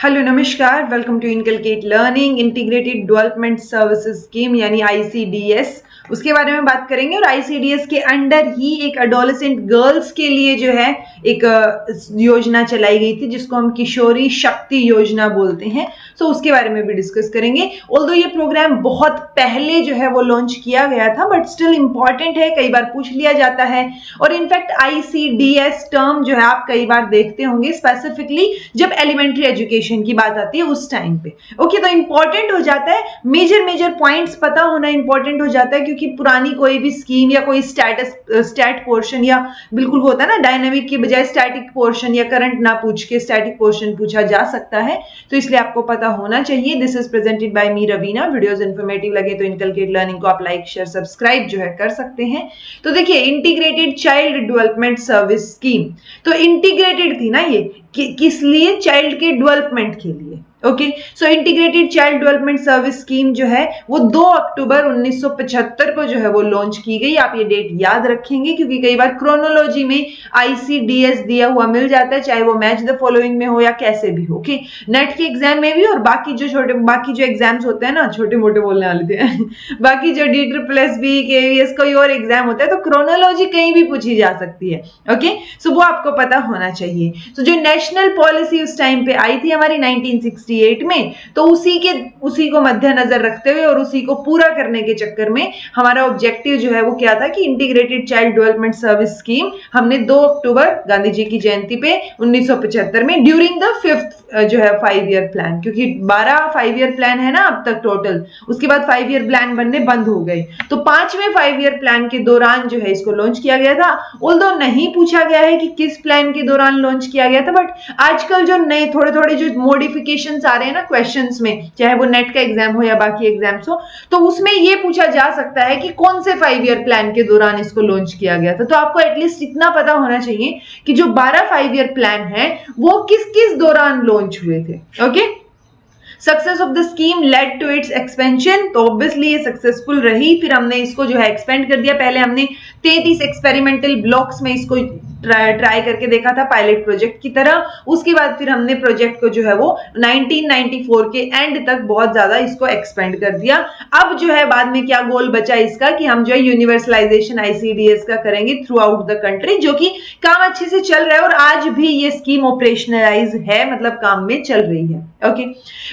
Hello नमस्कार, welcome to Inculcate Learning integrated development services scheme यानी ICDS. उसके बारे में बात करेंगे और आईसीडीएस के अंडर ही एक एडोलेसेंट गर्ल्स के लिए जो है एक योजना चलाई गई थी जिसको हम किशोरी शक्ति योजना बोलते हैं। सो उसके बारे में भी डिस्कस करेंगे। ऑल्दो ये प्रोग्राम बहुत पहले जो है वो लॉन्च किया गया था बट स्टिल इंपॉर्टेंट है, कई बार पूछ लिया जाता है। और इनफैक्ट आईसीडीएस टर्म जो है आप कई बार देखते होंगे स्पेसिफिकली जब एलिमेंट्री एजुकेशन की बात आती है उस टाइम पे। ओके, तो इंपॉर्टेंट हो जाता है, मेजर पॉइंट्स पता होना इंपॉर्टेंट हो जाता है क्योंकि पुरानी कोई भी स्कीम या कोई स्टैट पोर्शन या बिल्कुल होता है ना डायनामिक की बजाय स्टैटिक पोर्शन या करंट ना पूछ के स्टैटिक पोर्शन पूछा जा सकता है, तो इसलिए आपको पता होना चाहिए। This is presented by me Raveena. Videos informative लगे तो इनकलकेट लर्निंग को आप लाइक शेयर सब्सक्राइब जो है कर सकते हैं। तो देखिए, integrated child development service scheme, तो इंटीग्रेटेड थी ना ये किस लिए? चाइल्ड के डेवलपमेंट के लिए। Okay, so integrated child development service scheme जो है वो 2 अक्टूबर 1975 को जो है वो लॉन्च की गई। आप ये डेट याद रखेंगे क्योंकि कई बार क्रोनोलॉजी में आईसीडीएस दिया हुआ मिल जाता है, चाहे वो मैच द फॉलोइंग में हो या कैसे भी हो। ओके, नेट के एग्जाम में भी और बाकी जो एग्जाम्स होते हैं ना, छोटे मोटे बोलने वाले थे बाकी जो DSSB KVS कोई और एग्जाम होता है तो क्रोनोलॉजी कहीं भी पूछी जा सकती है। ओके, सो वो आपको पता होना चाहिए। तो जो नेशनल पॉलिसी उस टाइम पे आई थी हमारी 1968 में, तो उसी को मद्देनजर रखते हुए और उसी को पूरा करने के चक्कर में हमारा ऑब्जेक्टिव जो है वो क्या था कि integrated child development service scheme हमने 2 अक्टूबर गांधी जी की जयंती पे 1975 में ड्यूरिंग द 5th जो है 5 ईयर प्लान, क्योंकि 12 5 ईयर प्लान है ना अब तक टोटल, उसके बाद 5 ईयर प्लान बनने बंद हो गए, तो 5वें 5 ईयर प्लान के दौरान जो है इसको लॉन्च किया गया था। ऑल्दो नहीं पूछा गया है कि किस प्लान के दौरान लॉन्च किया गया था, बट आजकल जो नए थोड़े जो मॉडिफिकेशन आ रहे हैं ना क्वेश्चंस में, चाहे वो नेट का एग्जाम हो या बाकी एग्जाम्स हो, तो उसमें ये पूछा जा सकता है कि कौन से 5 ईयर प्लान के दौरान इसको लॉन्च किया गया था। तो आपको एटलीस्ट इतना पता होना चाहिए कि जो 12 5 ईयर प्लान है वो किस किस दौरान लॉन्च हुए थे। Okay, success of the scheme led to its expansion, तो ऑब्वियसली ये सक्सेसफुल रही। फिर हमने इसको जो है एक्सपेंड कर दिया। पहले हमने 33 एक्सपेरिमेंटल ब्लॉक्स में इसको ट्राई करके देखा था पायलट प्रोजेक्ट की तरह। उसके बाद फिर हमने प्रोजेक्ट को जो है वो 1994 के एंड तक बहुत ज्यादा इसको एक्सपेंड कर दिया। अब जो है बाद में क्या गोल बचा इसका कि हम जो है यूनिवर्सलाइजेशन आईसीडीएस का करेंगे थ्रू आउट द कंट्री, जो कि काम अच्छे से चल रहा है और आज भी ये स्कीम ऑपरेशनलाइज है, मतलब काम में चल रही है। ओके,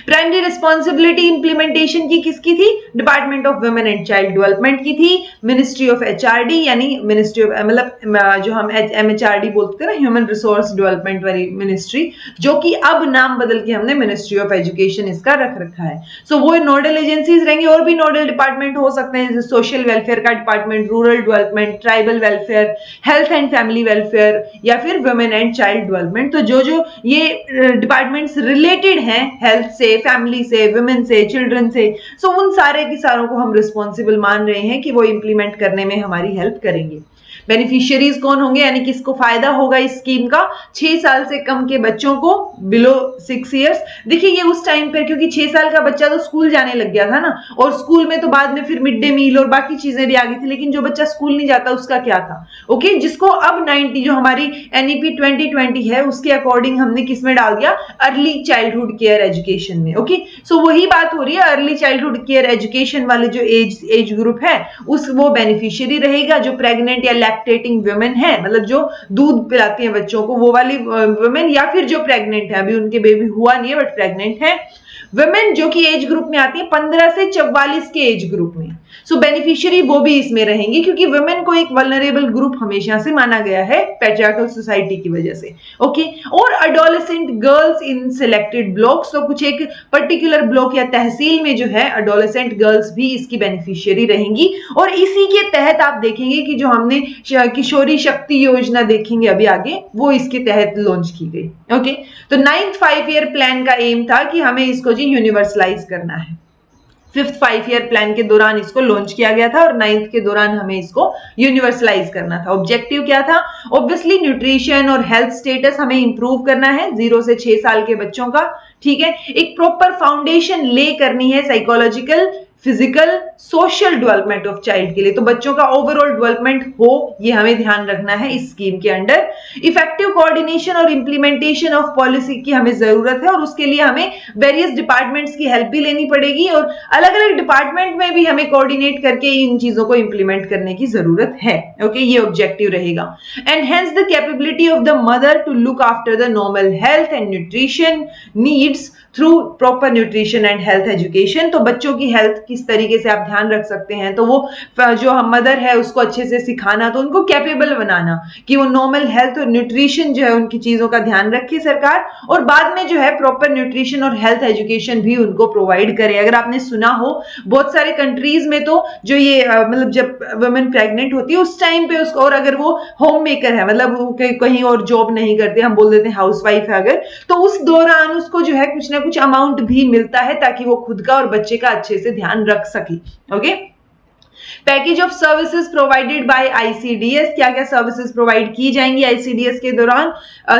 प्राइमरी रिस्पॉन्सिबिलिटी इंप्लीमेंटेशन की किसकी थी? Department of women and child development की थी। मिनिस्ट्री ऑफ एचआरडी यानी मिनिस्ट्री ऑफ मतलब जो हम एमएचआरडी बोलते हैं ना, ह्यूमन रिसोर्स डेवलपमेंट वाली मिनिस्ट्री, जो कि अब नाम बदल के हमने मिनिस्ट्री ऑफ एजुकेशन इसका रख रखा है। सो वो नोडल एजेंसीज रहेंगी। और भी नोडल डिपार्टमेंट हो सकते हैं जैसे सोशल वेलफेयर का department, rural development, tribal welfare, health and family welfare या फिर वुमेन एंड चाइल्ड डेवलपमेंट। तो जो ये डिपार्टमेंट्स रिलेटेड हैं हेल्थ से, फैमिली से, वुमेन से, चिल्ड्रन से, सो उन सारे की सारों को हम रिस्पॉन्सिबल मान रहे हैं कि वो इंप्लीमेंट करने में हमारी हेल्प करेंगे। बेनिफिशियरीज कौन होंगे यानी किसको फायदा होगा इस स्कीम का? 6 साल से कम के बच्चों को, बिलो 6 इयर्स। देखिए ये उस टाइम पर, क्योंकि 6 साल का बच्चा तो स्कूल जाने लग गया था ना, और स्कूल में तो बाद में फिर मिड डे मील और बाकी चीजें भी आ गई थी, लेकिन जो बच्चा स्कूल नहीं जाता उसका क्या था? ओके, जिसको अब 90 जो हमारी एनईपी 2020 है उसके अकॉर्डिंग हमने किस में डाल दिया? अर्ली चाइल्डहुड केयर एजुकेशन में। ओके, सो वही बात हो रही है, अर्ली चाइल्डहुड केयर एजुकेशन वाले जो एज ग्रुप है वो बेनिफिशियरी रहेगा। जो प्रेग्नेंट या लैक्टेटिंग वुमेन है, मतलब जो दूध पिलाती हैं बच्चों को, वो वाली वुमेन, या फिर जो प्रेग्नेंट है, अभी उनके बेबी हुआ नहीं है बट प्रेग्नेंट है वुमेन, जो कि एज ग्रुप में आती है 15 से 44 के एज ग्रुप में। सो बेनिफिशियरी वो भी इसमें रहेंगी क्योंकि वुमेन को एक वल्नरेबल ग्रुप हमेशा से माना गया है पैट्रियार्कल सोसाइटी की वजह से। ओके, और adolescent girls in selected blocks, तो कुछ एक पर्टिकुलर ब्लॉक या तहसील में जो है एडोलेसेंट गर्ल्स भी इसकी बेनिफिशियरी रहेंगी। और इसी के तहत आप देखेंगे कि जो हमने किशोरी शक्ति योजना देखेंगे अभी आगे, वो इसके तहत लॉन्च की गई। ओके, तो 9th 5 ईयर प्लान का एम था कि हमें इसको जी यूनिवर्सलाइज करना है। 5th 5 ईयर प्लान के दौरान इसको लॉन्च किया गया था और 9th के दौरान हमें इसको यूनिवर्सलाइज करना था। ऑब्जेक्टिव क्या था? ऑब्वियसली न्यूट्रिशन और हेल्थ स्टेटस हमें इंप्रूव करना है 0 से 6 साल के बच्चों का। ठीक है, एक प्रॉपर फाउंडेशन ले करनी है psychological, physical social development of child के लिए। तो बच्चों का ओवरऑल डेवलपमेंट हो, ये हमें ध्यान रखना है इस स्कीम के अंडर। इफेक्टिव कोऑर्डिनेशन और इंप्लीमेंटेशन ऑफ पॉलिसी की हमें जरूरत है, और उसके लिए हमें वेरियस डिपार्टमेंट्स की हेल्प भी लेनी पड़ेगी, और अलग अलग डिपार्टमेंट में भी हमें कोऑर्डिनेट करके इन चीजों को इंप्लीमेंट करने की जरूरत है। ओके, ये ऑब्जेक्टिव रहेगा। Enhance the capability of the mother to look after the normal health and nutrition needs through proper nutrition and health education. तो बच्चों की हेल्थ किस तरीके से आप ध्यान रख सकते हैं, तो वो जो हम मदर है उसको अच्छे से सिखाना, तो उनको कैपेबल बनाना कि वो नॉर्मल हेल्थ और न्यूट्रिशन जो है उनकी चीजों का ध्यान रखे सरकार, और बाद में जो है प्रॉपर न्यूट्रिशन और हेल्थ एजुकेशन भी उनको प्रोवाइड करे। अगर आपने सुना हो बहुत सारे कंट्रीज में तो जो ये मतलब जब वुमेन प्रेग्नेंट होती है उस टाइम पे उसको, और अगर वो होम मेकर है मतलब कहीं और जॉब नहीं करते, हम बोल देते हैं हाउस वाइफ है अगर, तो उस दौरान उसको जो है कुछ ना कुछ अमाउंट भी मिलता है ताकि वो खुद का और बच्चे का अच्छे से ध्यान रख सके। Okay, package of services provided by ICDS, क्या क्या सर्विसेज प्रोवाइड की जाएंगी आईसीडीएस के दौरान।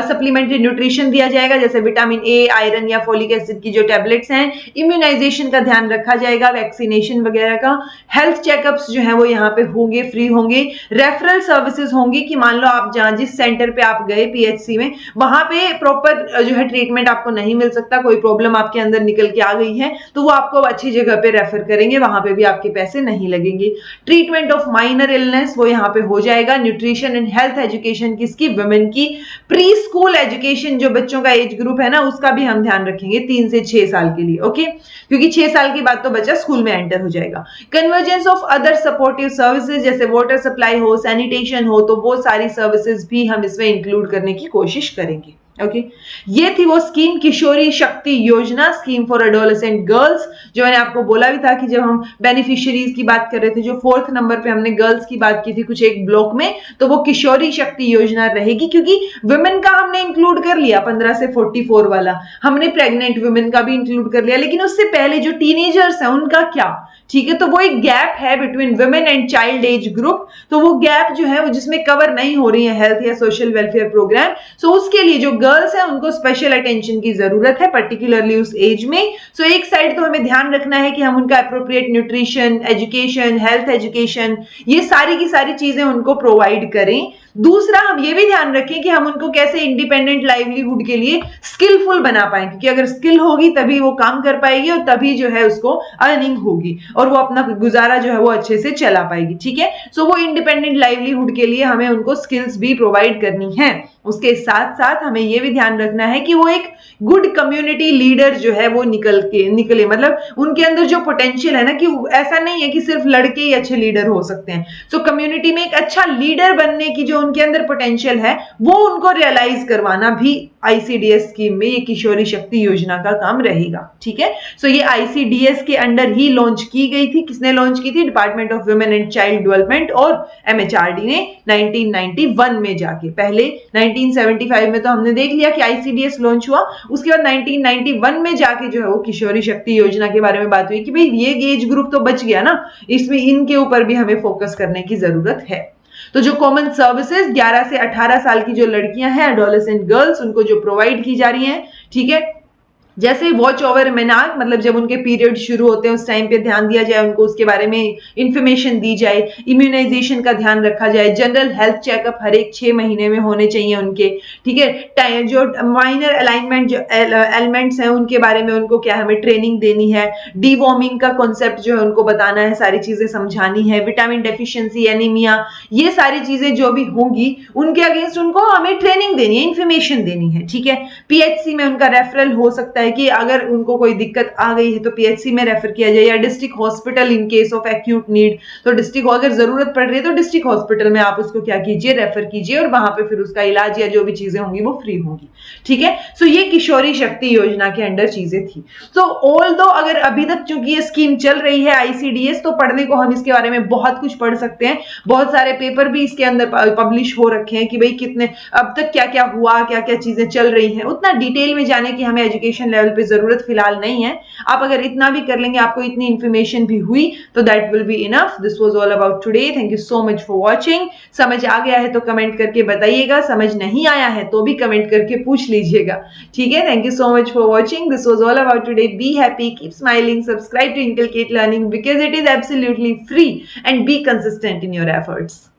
सप्लीमेंट्री न्यूट्रिशन दिया जाएगा, जैसे विटामिन ए, आयरन या फोलिक एसिड की जो टैबलेट्स हैं। इम्यूनाइजेशन का ध्यान रखा जाएगा, वैक्सीनेशन वगैरह का। हेल्थ चेकअप्स जो है वो यहाँ पे होंगे, फ्री होंगे। रेफरल सर्विसेज होंगी कि मान लो आप जहां जिस सेंटर पे आप गए पीएचसी में, वहां पे प्रॉपर जो है ट्रीटमेंट आपको नहीं मिल सकता, कोई प्रॉब्लम आपके अंदर निकल के आ गई है, तो वो आपको अच्छी जगह पे रेफर करेंगे, वहां पे भी आपके पैसे नहीं लगेंगे। ट्रीटमेंट ऑफ माइनर इलनेस वो यहाँ पे हो जाएगा। न्यूट्रिशन एंड हेल्थ एजुकेशन किसकी, वुमेन की। प्री स्कूल एजुकेशन जो बच्चों का एज ग्रुप है ना, उसका भी हम ध्यान रखेंगे 3 से 6 साल के लिए। ओके, क्योंकि 6 साल के बाद तो बच्चा स्कूल में एंटर हो जाएगा। Convergence of other supportive services, जैसे वाटर सप्लाई हो, सैनिटेशन हो, तो वो सारी सर्विसेज भी हम इसमें इंक्लूड करने की कोशिश करेंगे। ओके, ये थी वो स्कीम किशोरी शक्ति योजना, स्कीम फॉर एडोलेसेंट गर्ल्स, जो मैंने आपको बोला भी था कि जब हम बेनिफिशियरीज की बात कर रहे थे, जो 4th नंबर पे हमने गर्ल्स की बात की थी कुछ एक ब्लॉक में, तो वो किशोरी शक्ति योजना रहेगी, क्योंकि वुमेन का हमने इंक्लूड कर लिया 15 से 44 वाला, हमने प्रेग्नेंट वुमेन का भी इंक्लूड कर लिया, लेकिन उससे पहले जो टीनेजर्स हैं उनका क्या, ठीक है। तो वो एक गैप है between women and child age group, तो वो गैप जो है वो जिसमें कवर नहीं हो रही है हेल्थ या सोशल वेलफेयर प्रोग्राम, सो उसके लिए जो गर्ल्स हैं उनको स्पेशल अटेंशन की जरूरत है, पर्टिकुलरली उस एज में। सो एक साइड तो हमें ध्यान रखना है कि हम उनका appropriate nutrition, education, health education, ये सारी की सारी चीजें उनको प्रोवाइड करें। दूसरा, हम ये भी ध्यान रखें कि हम उनको कैसे इंडिपेंडेंट लाइवलीहुड के लिए स्किलफुल बना पाए, क्योंकि अगर स्किल होगी तभी वो काम कर पाएगी और तभी जो है उसको अर्निंग होगी और वो अपना गुजारा जो है वो अच्छे से चला पाएगी। ठीक है, सो वो इंडिपेंडेंट लाइवलीहुड के लिए हमें उनको स्किल्स भी प्रोवाइड करनी है। उसके साथ साथ हमें ये भी ध्यान रखना है कि वो एक गुड कम्युनिटी लीडर जो है वो निकले, मतलब उनके अंदर जो पोटेंशियल है ना, कि ऐसा नहीं है कि सिर्फ लड़के ही अच्छे लीडर हो सकते हैं। सो कम्युनिटी में एक अच्छा लीडर बनने की जो उनके अंदर पोटेंशियल है वो उनको रियलाइज करवाना भी आईसीडीएस स्कीम में, ये किशोरी शक्ति योजना का काम रहेगा। ठीक है, सो ये आईसीडीएस के अंडर ही लॉन्च की गई थी। किसने लॉन्च की थी? Department of women and child development और एमएचआरडी ने 1991 में जाके। पहले 1975 में तो हमने देख लिया कि आईसीडीएस लॉन्च हुआ, उसके बाद 1991 में जाके जो है वो किशोरी शक्ति योजना के बारे में बात हुई कि भाई ये एज ग्रुप तो बच गया ना, इसमें इनके ऊपर भी हमें फोकस करने की जरूरत है। तो जो कॉमन सर्विसेज 11 से 18 साल की जो लड़कियां हैं, एडोलेसेंट गर्ल्स, उनको जो प्रोवाइड की जा रही हैं, ठीक है, जैसे वॉच ओवर मेनार्क, मतलब जब उनके पीरियड शुरू होते हैं उस टाइम पे ध्यान दिया जाए उनको, उसके बारे में इंफॉर्मेशन दी जाए, इम्यूनाइजेशन का ध्यान रखा जाए, जनरल हेल्थ चेकअप हर एक 6 महीने में होने चाहिए उनके। ठीक है, जो माइनर अलाइनमेंट जो एलिमेंट्स हैं उनके बारे में उनको क्या हमें ट्रेनिंग देनी है, डीवॉर्मिंग का कॉन्सेप्ट जो है उनको बताना है, सारी चीजें समझानी है, विटामिन डेफिशिएंसी, एनीमिया, ये सारी चीजें जो भी होंगी उनके अगेंस्ट उनको हमें ट्रेनिंग देनी है, इंफॉर्मेशन देनी है। ठीक है, पीएचसी में उनका रेफरल हो सकता है कि अगर उनको कोई दिक्कत आ गई है तो पीएचसी में रेफर किया जाए, या district hospital in case of acute need, तो डिस्ट्रिक्ट अगर जरूरत पड़ रही है तो डिस्ट्रिक्ट हॉस्पिटल में आप उसको क्या कीजिए, रेफर कीजिए, और वहां पे फिर उसका इलाज या जो भी चीजें होंगी वो फ्री होंगी। ठीक है, सो ये किशोरी शक्ति योजना के अंडर चीजें थी। सो ऑल दो अगर अभी तक चूंकि ये स्कीम चल रही है आईसीडीएस, तो पढ़ने को हम इसके बारे में बहुत कुछ पढ़ सकते हैं, बहुत सारे पेपर भी इसके अंदर पब्लिश हो रखे हैं कि भाई कितने अब तक क्या क्या हुआ, क्या क्या चीजें चल रही हैं। उतना डिटेल में जाने की हमें एजुकेशन लेवल पे जरूरत फिलहाल नहीं है। आप अगर इतना भी कर लेंगे, आपको इतनी इन्फॉर्मेशन भी हुई तो that will be enough. This was all about today. Thank you so much for watching. समझ आ गया है तो कमेंट करके बताइएगा, समझ नहीं आया है तो भी कमेंट करके पूछ लीजिएगा, ठीक है। Thank you so much for watching. This was all about today. Be happy, keep smiling, subscribe to Inculcate Learning because it is absolutely free, and be consistent in your efforts.